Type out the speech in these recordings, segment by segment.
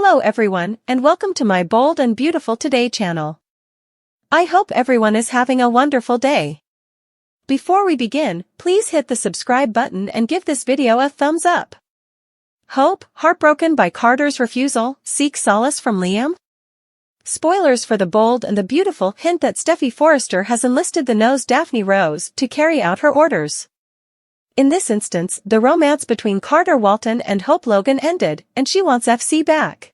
Hello everyone, and welcome to my Bold and Beautiful Today channel. I hope everyone is having a wonderful day. Before we begin, please hit the subscribe button and give this video a thumbs up. Hope, heartbroken by Carter's refusal, seeks solace from Liam? Spoilers for The Bold and the Beautiful hint that Steffy Forrester has enlisted the nose Daphne Rose to carry out her orders. In this instance, the romance between Carter Walton and Hope Logan ended, and she wants FC back.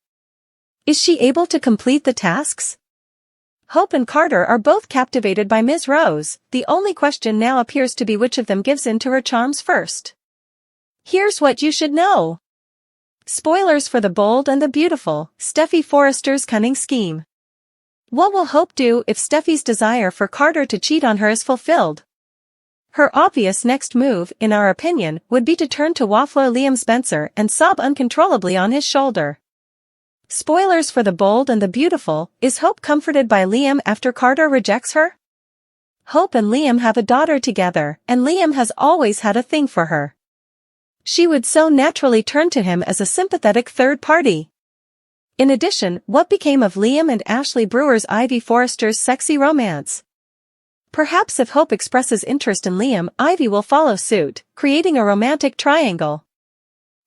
Is she able to complete the tasks? Hope and Carter are both captivated by Ms. Rose. The only question now appears to be which of them gives in to her charms first. Here's what you should know. Spoilers for The Bold and the Beautiful, Steffy Forrester's cunning scheme. What will Hope do if Steffy's desire for Carter to cheat on her is fulfilled? Her obvious next move, in our opinion, would be to turn to Waffler Liam Spencer and sob uncontrollably on his shoulder. Spoilers for The Bold and the Beautiful, is Hope comforted by Liam after Carter rejects her? Hope and Liam have a daughter together, and Liam has always had a thing for her. She would so naturally turn to him as a sympathetic third party. In addition, what became of Liam and Ashley Brewer's Ivy Forrester's sexy romance? Perhaps if Hope expresses interest in Liam, Ivy will follow suit, creating a romantic triangle.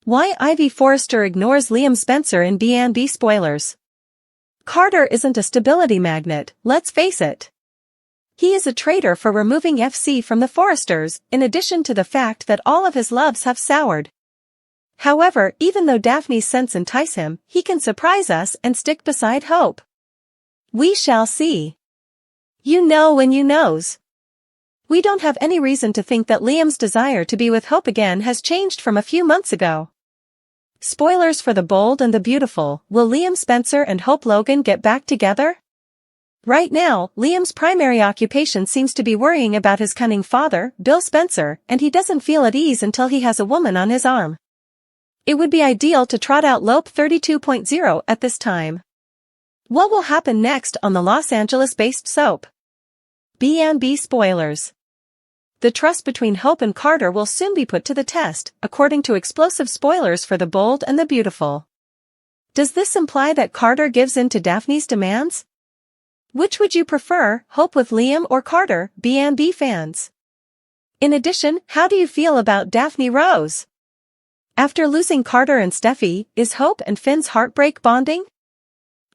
Why Ivy Forrester ignores Liam Spencer in B&B spoilers. Carter isn't a stability magnet, let's face it. He is a traitor for removing FC from the Forresters, in addition to the fact that all of his loves have soured. However, even though Daphne's scents entice him, he can surprise us and stick beside Hope. We shall see. You know when you knows. We don't have any reason to think that Liam's desire to be with Hope again has changed from a few months ago. Spoilers for The Bold and the Beautiful, will Liam Spencer and Hope Logan get back together? Right now, Liam's primary occupation seems to be worrying about his cunning father, Bill Spencer, and he doesn't feel at ease until he has a woman on his arm. It would be ideal to trot out Lope 32.0 at this time. What will happen next on the Los Angeles-based soap? B&B spoilers. The trust between Hope and Carter will soon be put to the test, according to explosive spoilers for The Bold and the Beautiful. Does this imply that Carter gives in to Daphne's demands? Which would you prefer, Hope with Liam or Carter, B&B fans? In addition, how do you feel about Daphne Rose? After losing Carter and Steffy, is Hope and Finn's heartbreak bonding?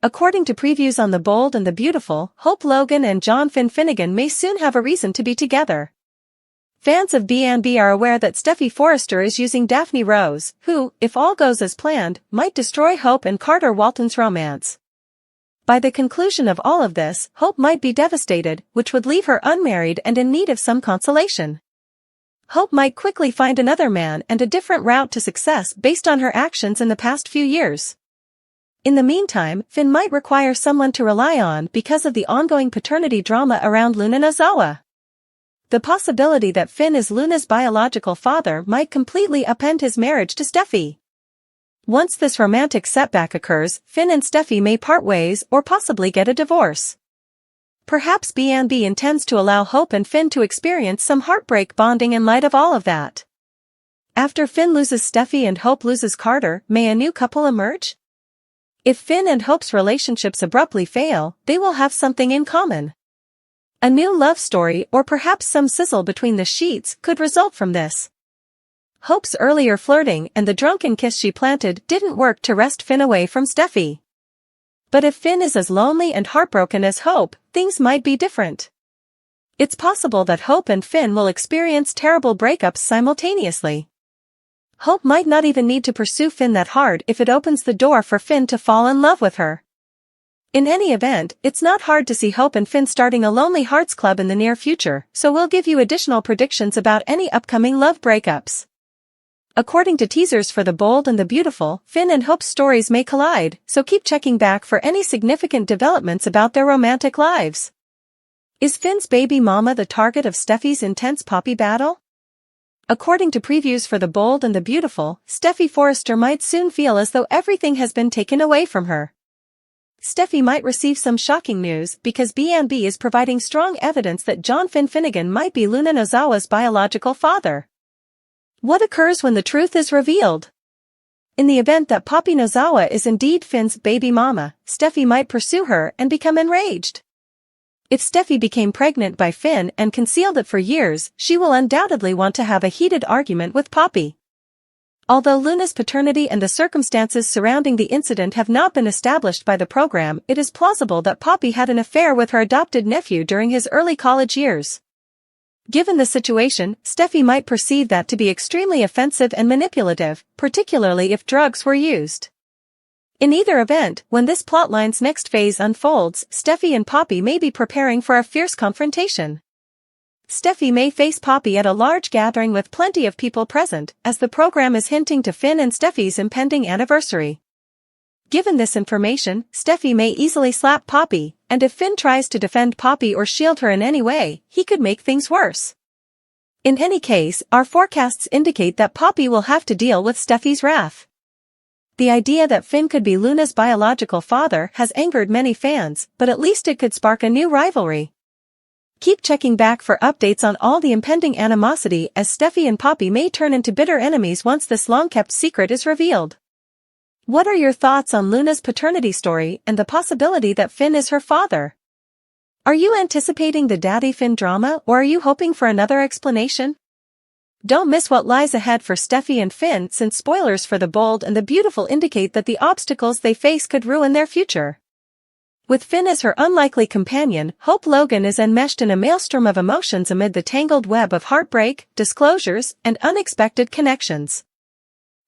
According to previews on The Bold and the Beautiful, Hope Logan and John Finn Finnegan may soon have a reason to be together. Fans of B&B are aware that Steffy Forrester is using Daphne Rose, who, if all goes as planned, might destroy Hope and Carter Walton's romance. By the conclusion of all of this, Hope might be devastated, which would leave her unmarried and in need of some consolation. Hope might quickly find another man and a different route to success based on her actions in the past few years. In the meantime, Finn might require someone to rely on because of the ongoing paternity drama around Luna Nozawa. The possibility that Finn is Luna's biological father might completely upend his marriage to Steffy. Once this romantic setback occurs, Finn and Steffy may part ways or possibly get a divorce. Perhaps B&B intends to allow Hope and Finn to experience some heartbreak bonding in light of all of that. After Finn loses Steffy and Hope loses Carter, may a new couple emerge? If Finn and Hope's relationships abruptly fail, they will have something in common. A new love story or perhaps some sizzle between the sheets could result from this. Hope's earlier flirting and the drunken kiss she planted didn't work to wrest Finn away from Steffy. But if Finn is as lonely and heartbroken as Hope, things might be different. It's possible that Hope and Finn will experience terrible breakups simultaneously. Hope might not even need to pursue Finn that hard if it opens the door for Finn to fall in love with her. In any event, it's not hard to see Hope and Finn starting a Lonely Hearts Club in the near future, so we'll give you additional predictions about any upcoming love breakups. According to teasers for The Bold and the Beautiful, Finn and Hope's stories may collide, so keep checking back for any significant developments about their romantic lives. Is Finn's baby mama the target of Steffy's intense poppy battle? According to previews for The Bold and the Beautiful, Steffy Forrester might soon feel as though everything has been taken away from her. Steffy might receive some shocking news because B&B is providing strong evidence that John Finn Finnegan might be Luna Nozawa's biological father. What occurs when the truth is revealed? In the event that Poppy Nozawa is indeed Finn's baby mama, Steffy might pursue her and become enraged. If Steffy became pregnant by Finn and concealed it for years, she will undoubtedly want to have a heated argument with Poppy. Although Luna's paternity and the circumstances surrounding the incident have not been established by the program, it is plausible that Poppy had an affair with her adopted nephew during his early college years. Given the situation, Steffy might perceive that to be extremely offensive and manipulative, particularly if drugs were used. In either event, when this plotline's next phase unfolds, Steffy and Poppy may be preparing for a fierce confrontation. Steffy may face Poppy at a large gathering with plenty of people present, as the program is hinting to Finn and Steffy's impending anniversary. Given this information, Steffy may easily slap Poppy, and if Finn tries to defend Poppy or shield her in any way, he could make things worse. In any case, our forecasts indicate that Poppy will have to deal with Steffy's wrath. The idea that Finn could be Luna's biological father has angered many fans, but at least it could spark a new rivalry. Keep checking back for updates on all the impending animosity, as Steffy and Poppy may turn into bitter enemies once this long-kept secret is revealed. What are your thoughts on Luna's paternity story and the possibility that Finn is her father? Are you anticipating the Daddy Finn drama, or are you hoping for another explanation? Don't miss what lies ahead for Steffy and Finn, since spoilers for the bold and the beautiful indicate that the obstacles they face could ruin their future. With Finn as her unlikely companion, Hope Logan is enmeshed in a maelstrom of emotions amid the tangled web of heartbreak, disclosures, and unexpected connections.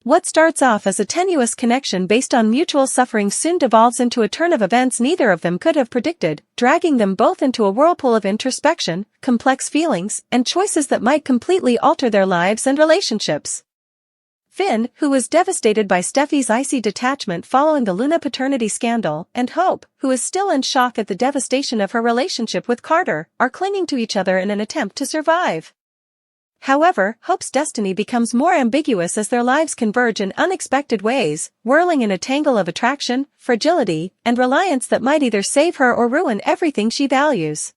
What starts off as a tenuous connection based on mutual suffering soon devolves into a turn of events neither of them could have predicted, dragging them both into a whirlpool of introspection, complex feelings, and choices that might completely alter their lives and relationships. Finn, who was devastated by Steffy's icy detachment following the Luna paternity scandal, and Hope, who is still in shock at the devastation of her relationship with Carter, are clinging to each other in an attempt to survive. However, Hope's destiny becomes more ambiguous as their lives converge in unexpected ways, whirling in a tangle of attraction, fragility, and reliance that might either save her or ruin everything she values.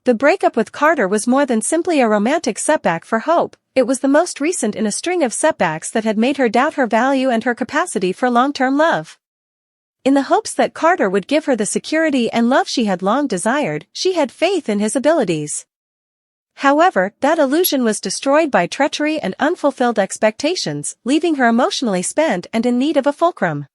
The breakup with Carter was more than simply a romantic setback for Hope, it was the most recent in a string of setbacks that had made her doubt her value and her capacity for long-term love. In the hopes that Carter would give her the security and love she had long desired, she had faith in his abilities. However, that illusion was destroyed by treachery and unfulfilled expectations, leaving her emotionally spent and in need of a fulcrum.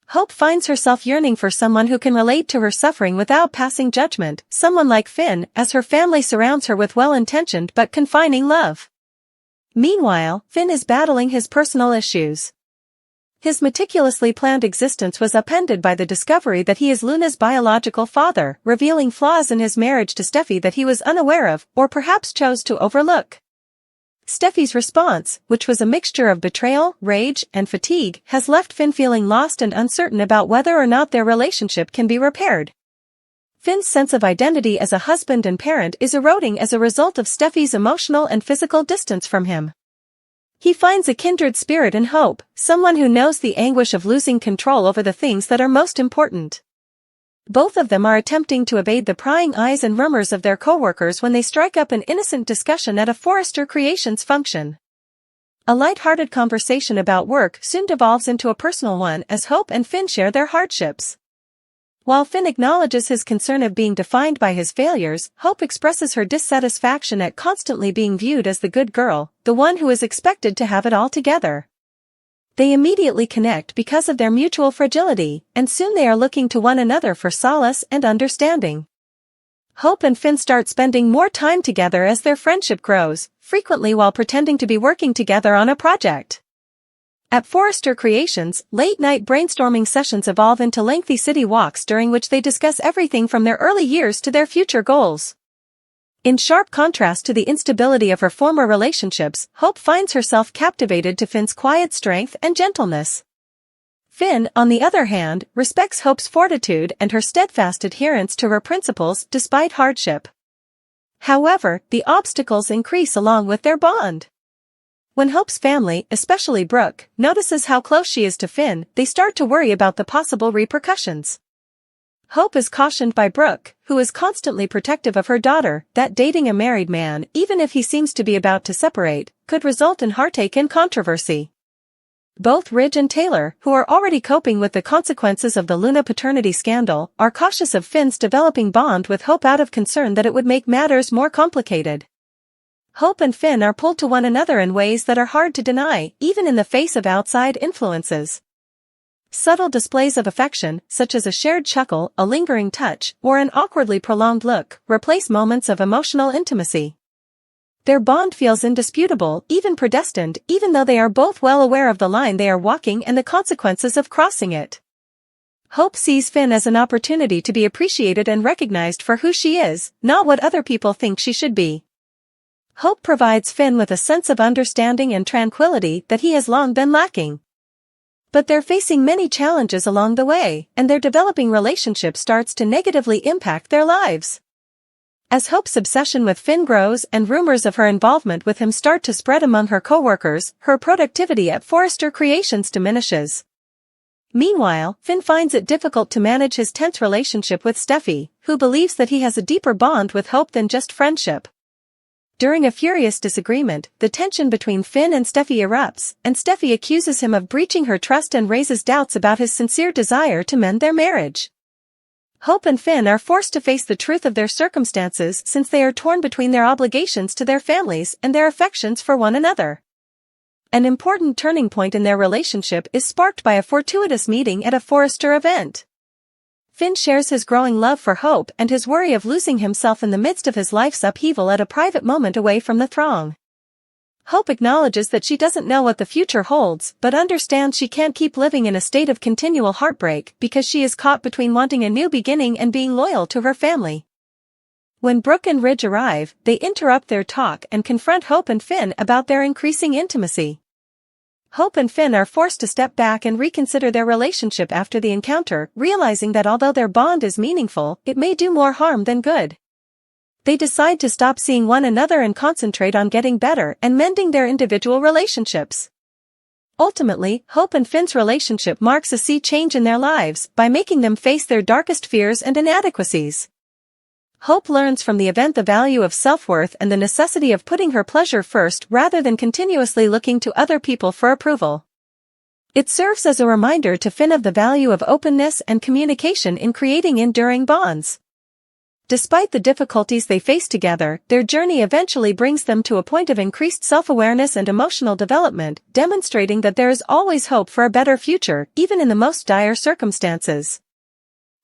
Hope finds herself yearning for someone who can relate to her suffering without passing judgment, someone like Finn, as her family surrounds her with well-intentioned but confining love. Meanwhile, Finn is battling his personal issues. His meticulously planned existence was upended by the discovery that he is Luna's biological father, revealing flaws in his marriage to Steffy that he was unaware of, or perhaps chose to overlook. Steffy's response, which was a mixture of betrayal, rage, and fatigue, has left Finn feeling lost and uncertain about whether or not their relationship can be repaired. Finn's sense of identity as a husband and parent is eroding as a result of Steffy's emotional and physical distance from him. He finds a kindred spirit in Hope, someone who knows the anguish of losing control over the things that are most important. Both of them are attempting to evade the prying eyes and murmurs of their coworkers when they strike up an innocent discussion at a Forrester Creations function. A light-hearted conversation about work soon devolves into a personal one as Hope and Finn share their hardships. While Finn acknowledges his concern of being defined by his failures, Hope expresses her dissatisfaction at constantly being viewed as the good girl, the one who is expected to have it all together. They immediately connect because of their mutual fragility, and soon they are looking to one another for solace and understanding. Hope and Finn start spending more time together as their friendship grows, frequently while pretending to be working together on a project. At Forrester Creations, late-night brainstorming sessions evolve into lengthy city walks during which they discuss everything from their early years to their future goals. In sharp contrast to the instability of her former relationships, Hope finds herself captivated to Finn's quiet strength and gentleness. Finn, on the other hand, respects Hope's fortitude and her steadfast adherence to her principles despite hardship. However, the obstacles increase along with their bond. When Hope's family, especially Brooke, notices how close she is to Finn, they start to worry about the possible repercussions. Hope is cautioned by Brooke, who is constantly protective of her daughter, that dating a married man, even if he seems to be about to separate, could result in heartache and controversy. Both Ridge and Taylor, who are already coping with the consequences of the Luna paternity scandal, are cautious of Finn's developing bond with Hope out of concern that it would make matters more complicated. Hope and Finn are pulled to one another in ways that are hard to deny, even in the face of outside influences. Subtle displays of affection, such as a shared chuckle, a lingering touch, or an awkwardly prolonged look, replace moments of emotional intimacy. Their bond feels indisputable, even predestined, even though they are both well aware of the line they are walking and the consequences of crossing it. Hope sees Finn as an opportunity to be appreciated and recognized for who she is, not what other people think she should be. Hope provides Finn with a sense of understanding and tranquility that he has long been lacking. But they're facing many challenges along the way, and their developing relationship starts to negatively impact their lives. As Hope's obsession with Finn grows and rumors of her involvement with him start to spread among her co-workers, her productivity at Forrester Creations diminishes. Meanwhile, Finn finds it difficult to manage his tense relationship with Steffy, who believes that he has a deeper bond with Hope than just friendship. During a furious disagreement, the tension between Finn and Steffy erupts, and Steffy accuses him of breaching her trust and raises doubts about his sincere desire to mend their marriage. Hope and Finn are forced to face the truth of their circumstances since they are torn between their obligations to their families and their affections for one another. An important turning point in their relationship is sparked by a fortuitous meeting at a Forrester event. Finn shares his growing love for Hope and his worry of losing himself in the midst of his life's upheaval at a private moment away from the throng. Hope acknowledges that she doesn't know what the future holds, but understands she can't keep living in a state of continual heartbreak because she is caught between wanting a new beginning and being loyal to her family. When Brooke and Ridge arrive, they interrupt their talk and confront Hope and Finn about their increasing intimacy. Hope and Finn are forced to step back and reconsider their relationship after the encounter, realizing that although their bond is meaningful, it may do more harm than good. They decide to stop seeing one another and concentrate on getting better and mending their individual relationships. Ultimately, Hope and Finn's relationship marks a sea change in their lives by making them face their darkest fears and inadequacies. Hope learns from the event the value of self-worth and the necessity of putting her pleasure first rather than continuously looking to other people for approval. It serves as a reminder to Finn of the value of openness and communication in creating enduring bonds. Despite the difficulties they face together, their journey eventually brings them to a point of increased self-awareness and emotional development, demonstrating that there is always hope for a better future, even in the most dire circumstances.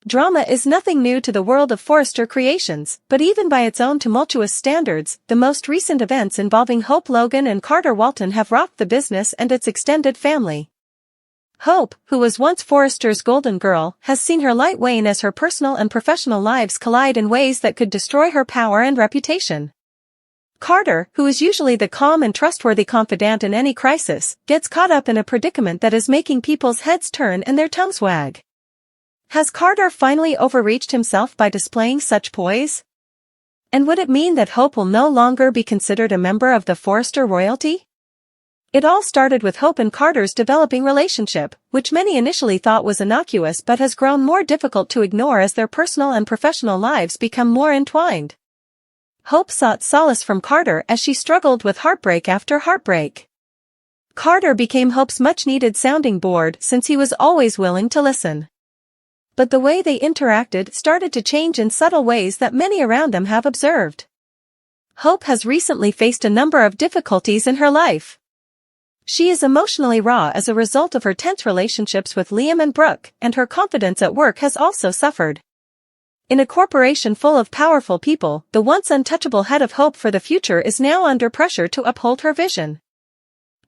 Drama is nothing new to the world of Forrester Creations, but even by its own tumultuous standards, the most recent events involving Hope Logan and Carter Walton have rocked the business and its extended family. Hope, who was once Forrester's golden girl, has seen her light wane as her personal and professional lives collide in ways that could destroy her power and reputation. Carter, who is usually the calm and trustworthy confidant in any crisis, gets caught up in a predicament that is making people's heads turn and their tongues wag. Has Carter finally overreached himself by displaying such poise? And would it mean that Hope will no longer be considered a member of the Forrester royalty? It all started with Hope and Carter's developing relationship, which many initially thought was innocuous but has grown more difficult to ignore as their personal and professional lives become more entwined. Hope sought solace from Carter as she struggled with heartbreak after heartbreak. Carter became Hope's much-needed sounding board since he was always willing to listen. But the way they interacted started to change in subtle ways that many around them have observed. Hope has recently faced a number of difficulties in her life. She is emotionally raw as a result of her tense relationships with Liam and Brooke, and her confidence at work has also suffered. In a corporation full of powerful people, the once untouchable head of Hope for the future is now under pressure to uphold her vision.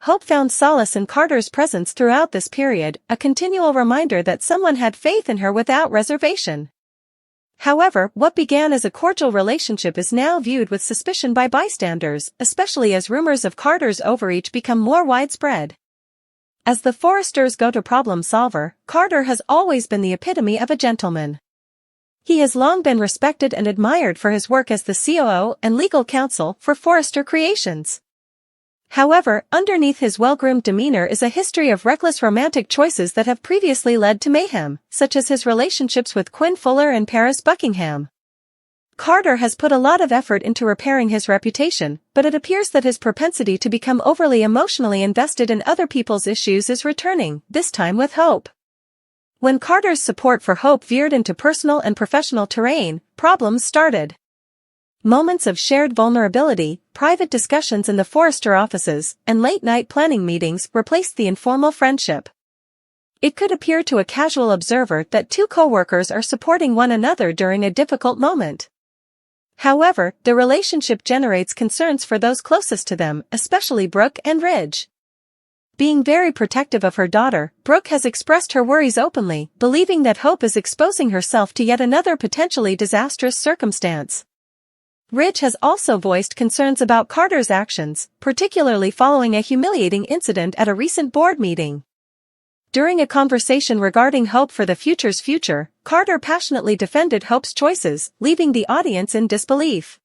Hope found solace in Carter's presence throughout this period, a continual reminder that someone had faith in her without reservation. However, what began as a cordial relationship is now viewed with suspicion by bystanders, especially as rumors of Carter's overreach become more widespread. As the Forresters' go-to problem solver, Carter has always been the epitome of a gentleman. He has long been respected and admired for his work as the COO and legal counsel for Forrester Creations. However, underneath his well-groomed demeanor is a history of reckless romantic choices that have previously led to mayhem, such as his relationships with Quinn Fuller and Paris Buckingham. Carter has put a lot of effort into repairing his reputation, but it appears that his propensity to become overly emotionally invested in other people's issues is returning, this time with Hope. When Carter's support for Hope veered into personal and professional terrain, problems started. Moments of shared vulnerability, private discussions in the Forrester offices, and late-night planning meetings replaced the informal friendship. It could appear to a casual observer that two co-workers are supporting one another during a difficult moment. However, the relationship generates concerns for those closest to them, especially Brooke and Ridge. Being very protective of her daughter, Brooke has expressed her worries openly, believing that Hope is exposing herself to yet another potentially disastrous circumstance. Ridge has also voiced concerns about Carter's actions, particularly following a humiliating incident at a recent board meeting. During a conversation regarding Hope for the future's future, Carter passionately defended Hope's choices, leaving the audience in disbelief.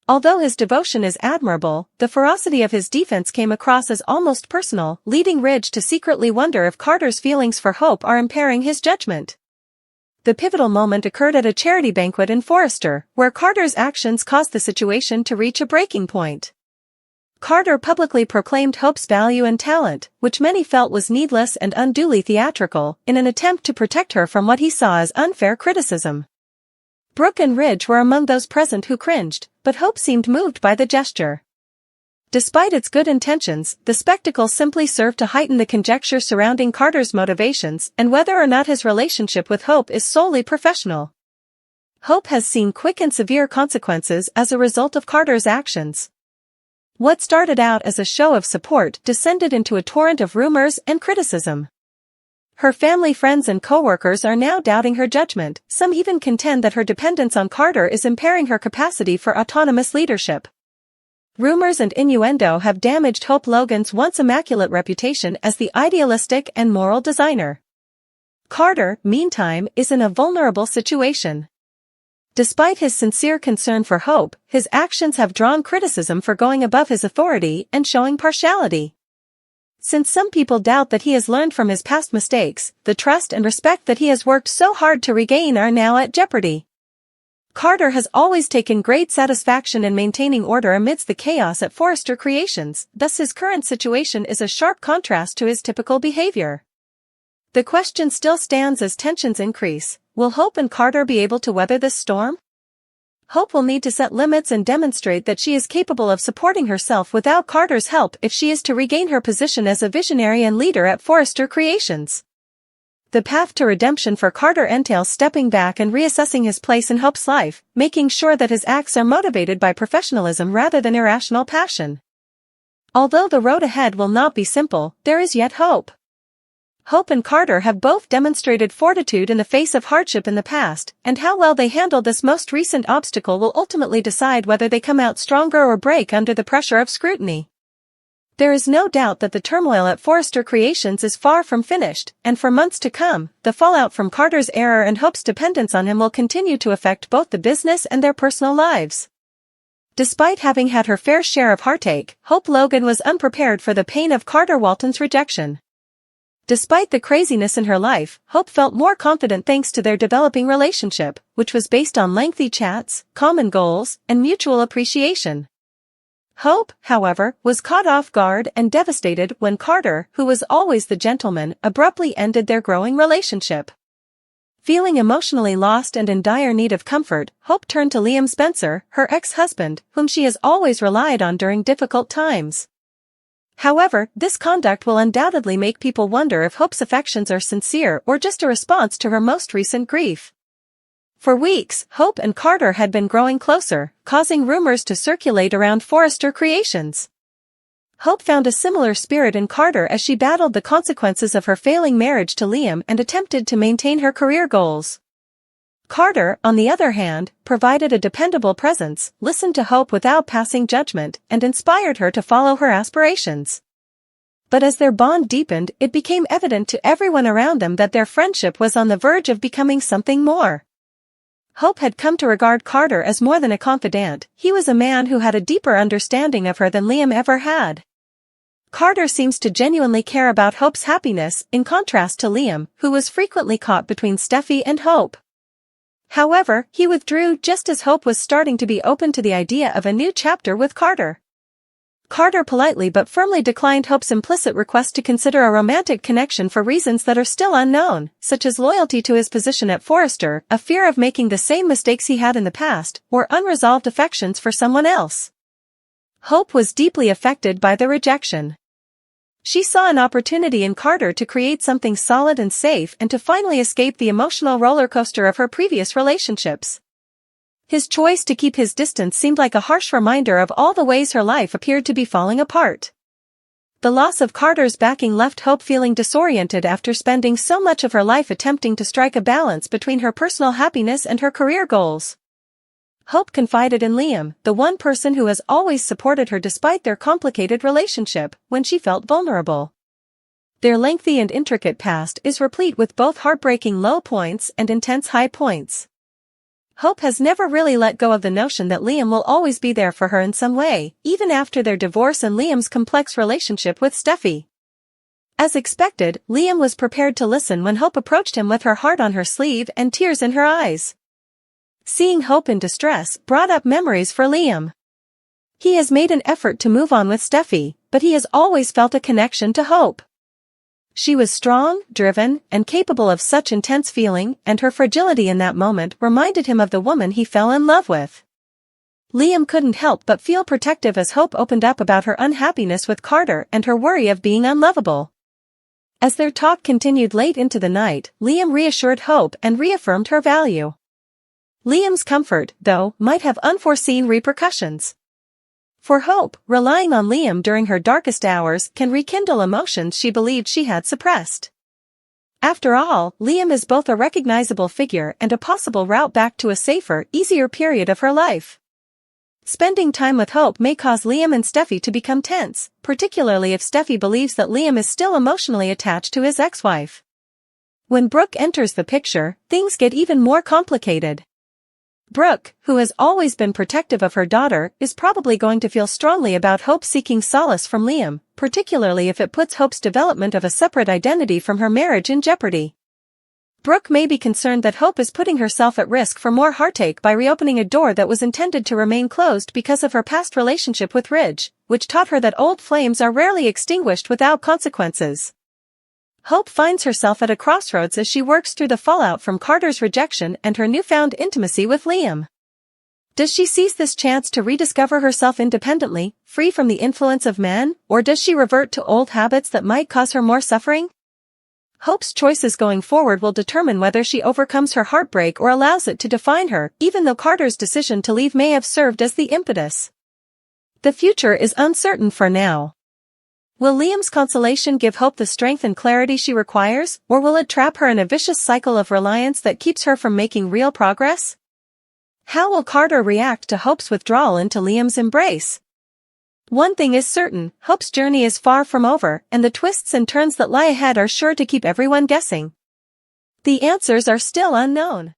Although his devotion is admirable, the ferocity of his defense came across as almost personal, leading Ridge to secretly wonder if Carter's feelings for Hope are impairing his judgment. The pivotal moment occurred at a charity banquet in Forrester, where Carter's actions caused the situation to reach a breaking point. Carter publicly proclaimed Hope's value and talent, which many felt was needless and unduly theatrical, in an attempt to protect her from what he saw as unfair criticism. Brooke and Ridge were among those present who cringed, but Hope seemed moved by the gesture. Despite its good intentions, the spectacle simply served to heighten the conjecture surrounding Carter's motivations and whether or not his relationship with Hope is solely professional. Hope has seen quick and severe consequences as a result of Carter's actions. What started out as a show of support descended into a torrent of rumors and criticism. Her family, friends and co-workers are now doubting her judgment, some even contend that her dependence on Carter is impairing her capacity for autonomous leadership. Rumors and innuendo have damaged Hope Logan's once immaculate reputation as the idealistic and moral designer. Carter, meantime, is in a vulnerable situation. Despite his sincere concern for Hope, his actions have drawn criticism for going above his authority and showing partiality. Since some people doubt that he has learned from his past mistakes, the trust and respect that he has worked so hard to regain are now at jeopardy. Carter has always taken great satisfaction in maintaining order amidst the chaos at Forrester Creations, thus his current situation is a sharp contrast to his typical behavior. The question still stands as tensions increase. Will Hope and Carter be able to weather this storm? Hope will need to set limits and demonstrate that she is capable of supporting herself without Carter's help if she is to regain her position as a visionary and leader at Forrester Creations. The path to redemption for Carter entails stepping back and reassessing his place in Hope's life, making sure that his acts are motivated by professionalism rather than irrational passion. Although the road ahead will not be simple, there is yet hope. Hope and Carter have both demonstrated fortitude in the face of hardship in the past, and how well they handle this most recent obstacle will ultimately decide whether they come out stronger or break under the pressure of scrutiny. There is no doubt that the turmoil at Forrester Creations is far from finished, and for months to come, the fallout from Carter's error and Hope's dependence on him will continue to affect both the business and their personal lives. Despite having had her fair share of heartache, Hope Logan was unprepared for the pain of Carter Walton's rejection. Despite the craziness in her life, Hope felt more confident thanks to their developing relationship, which was based on lengthy chats, common goals, and mutual appreciation. Hope, however, was caught off guard and devastated when Carter, who was always the gentleman, abruptly ended their growing relationship. Feeling emotionally lost and in dire need of comfort, Hope turned to Liam Spencer, her ex-husband, whom she has always relied on during difficult times. However, this conduct will undoubtedly make people wonder if Hope's affections are sincere or just a response to her most recent grief. For weeks, Hope and Carter had been growing closer, causing rumors to circulate around Forrester Creations. Hope found a similar spirit in Carter as she battled the consequences of her failing marriage to Liam and attempted to maintain her career goals. Carter, on the other hand, provided a dependable presence, listened to Hope without passing judgment, and inspired her to follow her aspirations. But as their bond deepened, it became evident to everyone around them that their friendship was on the verge of becoming something more. Hope had come to regard Carter as more than a confidant. He was a man who had a deeper understanding of her than Liam ever had. Carter seems to genuinely care about Hope's happiness, in contrast to Liam, who was frequently caught between Steffy and Hope. However, he withdrew just as Hope was starting to be open to the idea of a new chapter with Carter. Carter politely but firmly declined Hope's implicit request to consider a romantic connection for reasons that are still unknown, such as loyalty to his position at Forrester, a fear of making the same mistakes he had in the past, or unresolved affections for someone else. Hope was deeply affected by the rejection. She saw an opportunity in Carter to create something solid and safe and to finally escape the emotional roller coaster of her previous relationships. His choice to keep his distance seemed like a harsh reminder of all the ways her life appeared to be falling apart. The loss of Carter's backing left Hope feeling disoriented after spending so much of her life attempting to strike a balance between her personal happiness and her career goals. Hope confided in Liam, the one person who has always supported her despite their complicated relationship, when she felt vulnerable. Their lengthy and intricate past is replete with both heartbreaking low points and intense high points. Hope has never really let go of the notion that Liam will always be there for her in some way, even after their divorce and Liam's complex relationship with Steffy. As expected, Liam was prepared to listen when Hope approached him with her heart on her sleeve and tears in her eyes. Seeing Hope in distress brought up memories for Liam. He has made an effort to move on with Steffy, but he has always felt a connection to Hope. She was strong, driven, and capable of such intense feeling, and her fragility in that moment reminded him of the woman he fell in love with. Liam couldn't help but feel protective as Hope opened up about her unhappiness with Carter and her worry of being unlovable. As their talk continued late into the night, Liam reassured Hope and reaffirmed her value. Liam's comfort, though, might have unforeseen repercussions. For Hope, relying on Liam during her darkest hours can rekindle emotions she believed she had suppressed. After all, Liam is both a recognizable figure and a possible route back to a safer, easier period of her life. Spending time with Hope may cause Liam and Steffy to become tense, particularly if Steffy believes that Liam is still emotionally attached to his ex-wife. When Brooke enters the picture, things get even more complicated. Brooke, who has always been protective of her daughter, is probably going to feel strongly about Hope seeking solace from Liam, particularly if it puts Hope's development of a separate identity from her marriage in jeopardy. Brooke may be concerned that Hope is putting herself at risk for more heartache by reopening a door that was intended to remain closed because of her past relationship with Ridge, which taught her that old flames are rarely extinguished without consequences. Hope finds herself at a crossroads as she works through the fallout from Carter's rejection and her newfound intimacy with Liam. Does she seize this chance to rediscover herself independently, free from the influence of men, or does she revert to old habits that might cause her more suffering? Hope's choices going forward will determine whether she overcomes her heartbreak or allows it to define her, even though Carter's decision to leave may have served as the impetus. The future is uncertain for now. Will Liam's consolation give Hope the strength and clarity she requires, or will it trap her in a vicious cycle of reliance that keeps her from making real progress? How will Carter react to Hope's withdrawal into Liam's embrace? One thing is certain, Hope's journey is far from over, and the twists and turns that lie ahead are sure to keep everyone guessing. The answers are still unknown.